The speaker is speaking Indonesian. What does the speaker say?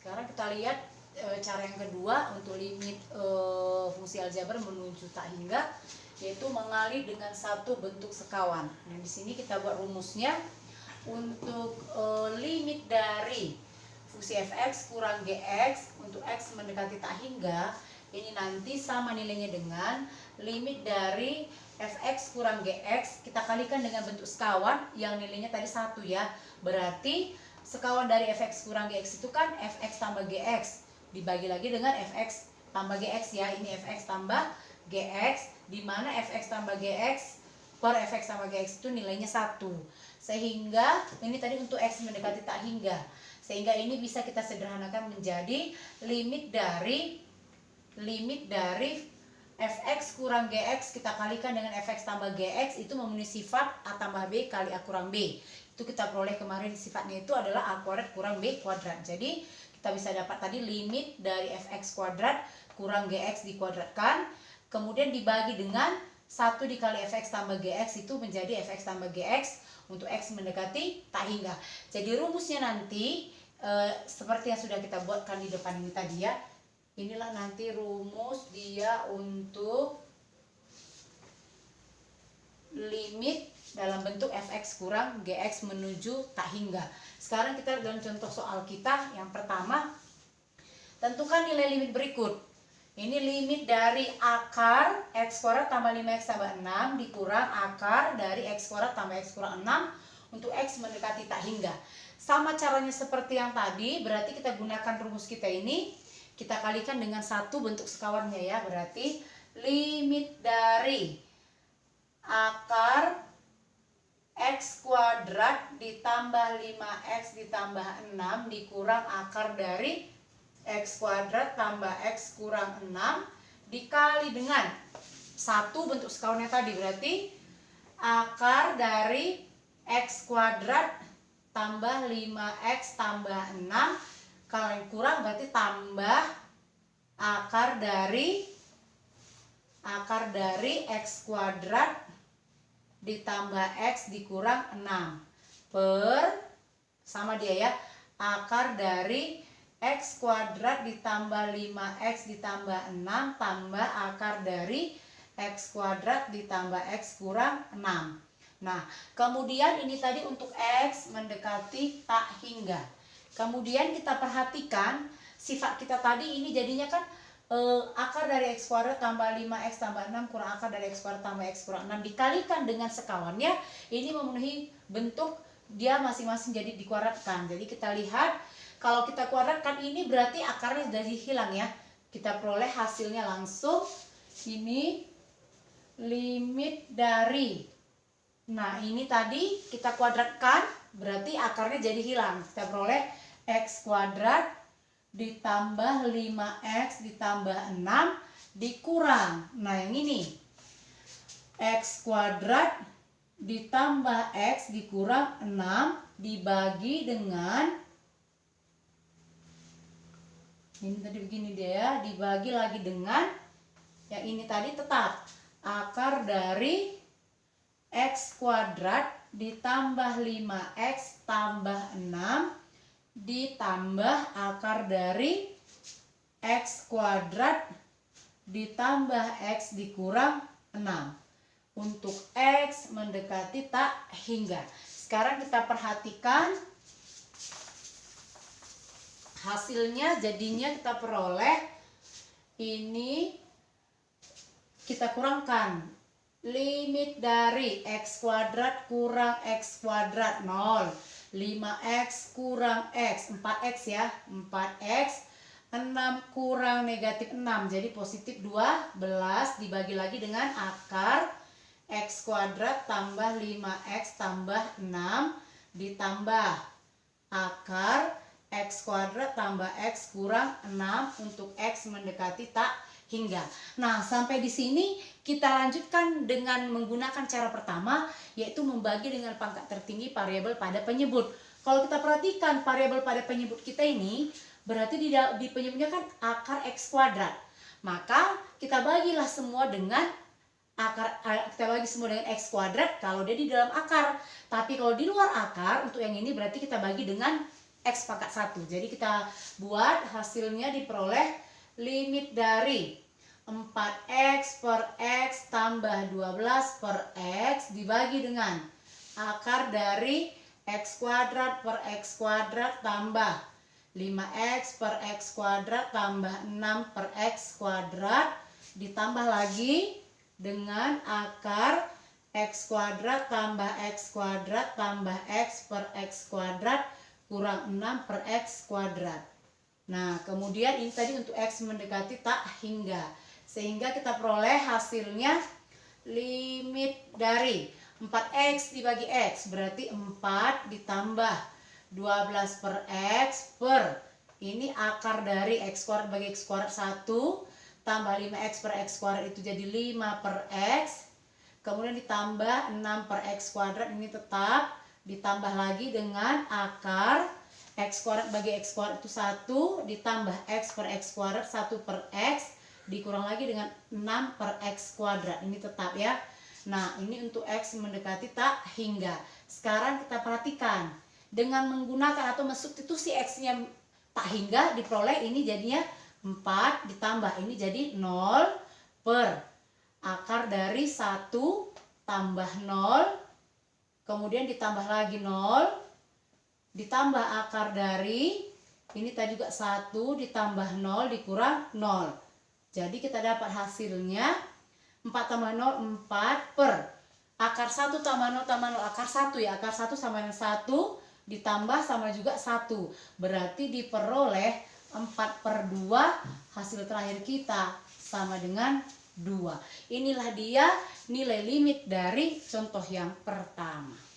Sekarang kita lihat cara yang kedua untuk limit fungsi aljabar menuju tak hingga, yaitu mengalih dengan satu bentuk sekawan. Nah, di sini kita buat rumusnya. Untuk limit dari fungsi fx kurang gx untuk x mendekati tak hingga, ini nanti sama nilainya dengan limit dari fx kurang gx kita kalikan dengan bentuk sekawan yang nilainya tadi 1 ya. Berarti sekawan dari fx kurang gx itu kan fx tambah gx dibagi lagi dengan fx tambah gx ya. Ini fx tambah gx, di mana fx tambah gx per fx tambah gx itu nilainya 1. Sehingga ini tadi untuk x mendekati tak hingga. Sehingga ini bisa kita sederhanakan menjadi limit dari fx kurang gx kita kalikan dengan fx tambah gx itu memenuhi sifat a tambah b kali a kurang b. Itu kita peroleh kemarin, sifatnya itu adalah a kuadrat kurang b kuadrat. Jadi kita bisa dapat tadi limit dari fx kuadrat kurang gx dikuadratkan, kemudian dibagi dengan 1 dikali fx tambah gx itu menjadi fx tambah gx untuk x mendekati tak hingga. Jadi rumusnya nanti seperti yang sudah kita buatkan di depan ini tadi ya. Inilah nanti rumus dia untuk limit dalam bentuk fx kurang gx menuju tak hingga. Sekarang kita dalam contoh soal kita yang pertama, tentukan nilai limit berikut. Ini limit dari akar x kuadrat tambah 5x tambah 6 dikurang akar dari x kuadrat tambah x kurang 6 untuk x mendekati tak hingga. Sama caranya seperti yang tadi, berarti kita gunakan rumus kita ini, kita kalikan dengan 1 bentuk sekawannya ya. Berarti limit dari akar x kuadrat ditambah 5x ditambah 6 dikurang akar dari x kuadrat tambah x kurang 6 dikali dengan 1 bentuk sekawannya tadi. Berarti akar dari x kuadrat tambah 5x tambah 6, kalau yang kurang berarti tambah akar dari x kuadrat ditambah x dikurang 6 per, sama dia ya, akar dari x kuadrat ditambah 5x ditambah 6 tambah akar dari x kuadrat ditambah x kurang 6. Nah, kemudian ini tadi untuk x mendekati tak hingga. Kemudian kita perhatikan sifat kita tadi ini jadinya kan akar dari x kuadrat tambah 5x tambah 6 kurang akar dari x kuadrat tambah x kurang 6 dikalikan dengan sekawannya, ini memenuhi bentuk dia masing-masing jadi dikuadratkan. Jadi kita lihat, kalau kita kuadratkan ini berarti akarnya jadi hilang ya. Kita peroleh hasilnya langsung. Ini limit dari, nah ini tadi kita kuadratkan berarti akarnya jadi hilang. Kita peroleh x kuadrat ditambah 5x ditambah 6 dikurang, nah yang ini x kuadrat ditambah x dikurang 6 dibagi dengan, ini tadi begini dia ya, dibagi lagi dengan yang ini tadi tetap akar dari x kuadrat ditambah 5x tambah 6 ditambah akar dari x kuadrat ditambah x dikurang 6 untuk x mendekati tak hingga. Sekarang kita perhatikan hasilnya, jadinya kita peroleh ini, kita kurangkan limit dari x kuadrat kurang x kuadrat 0, 5x kurang x 4x ya, 4x, 6 kurang negatif 6 jadi positif 12 dibagi lagi dengan akar x kuadrat tambah 5x tambah 6 ditambah akar x kuadrat tambah x kurang 6 untuk x mendekati tak hingga. Nah, sampai di sini kita lanjutkan dengan menggunakan cara pertama, yaitu membagi dengan pangkat tertinggi variabel pada penyebut. Kalau kita perhatikan variabel pada penyebut kita ini, berarti di penyebutnya kan akar x kuadrat. Maka kita bagilah semua dengan kita bagi semua dengan x kuadrat kalau dia di dalam akar. Tapi kalau di luar akar, untuk yang ini berarti kita bagi dengan X pangkat 1. Jadi kita buat hasilnya diperoleh limit dari 4X per X tambah 12 per X dibagi dengan akar dari X kuadrat per X kuadrat tambah 5X per X kuadrat tambah 6 per X kuadrat ditambah lagi dengan akar X kuadrat tambah X kuadrat tambah X per X kuadrat kurang 6 per X kuadrat. Nah, kemudian ini tadi untuk X mendekati tak hingga. Sehingga kita peroleh hasilnya limit dari 4X dibagi X. Berarti 4 ditambah 12 per X per. Ini akar dari X kuadrat bagi X kuadrat 1. Tambah 5X per X kuadrat itu jadi 5 per X. Kemudian ditambah 6 per X kuadrat ini tetap. Ditambah lagi dengan akar X kuadrat bagi X kuadrat itu 1 ditambah X per X kuadrat 1 per X dikurang lagi dengan 6 per X kuadrat. Ini tetap ya. Nah, ini untuk X mendekati tak hingga. Sekarang kita perhatikan. Dengan menggunakan atau mensubstitusi X-nya tak hingga diperoleh ini jadinya 4 ditambah ini jadi 0 per akar dari 1 tambah 0 kemudian ditambah lagi 0 ditambah akar dari ini tadi juga 1 ditambah 0 dikurang 0. Jadi kita dapat hasilnya 4 tambah 0 4 per akar 1 tambah 0 tambah 0 akar 1 ya. Akar 1 sama dengan 1 ditambah sama juga 1. Berarti diperoleh 4 per 2 hasil terakhir kita sama dengan 2. Inilah dia nilai limit dari contoh yang pertama.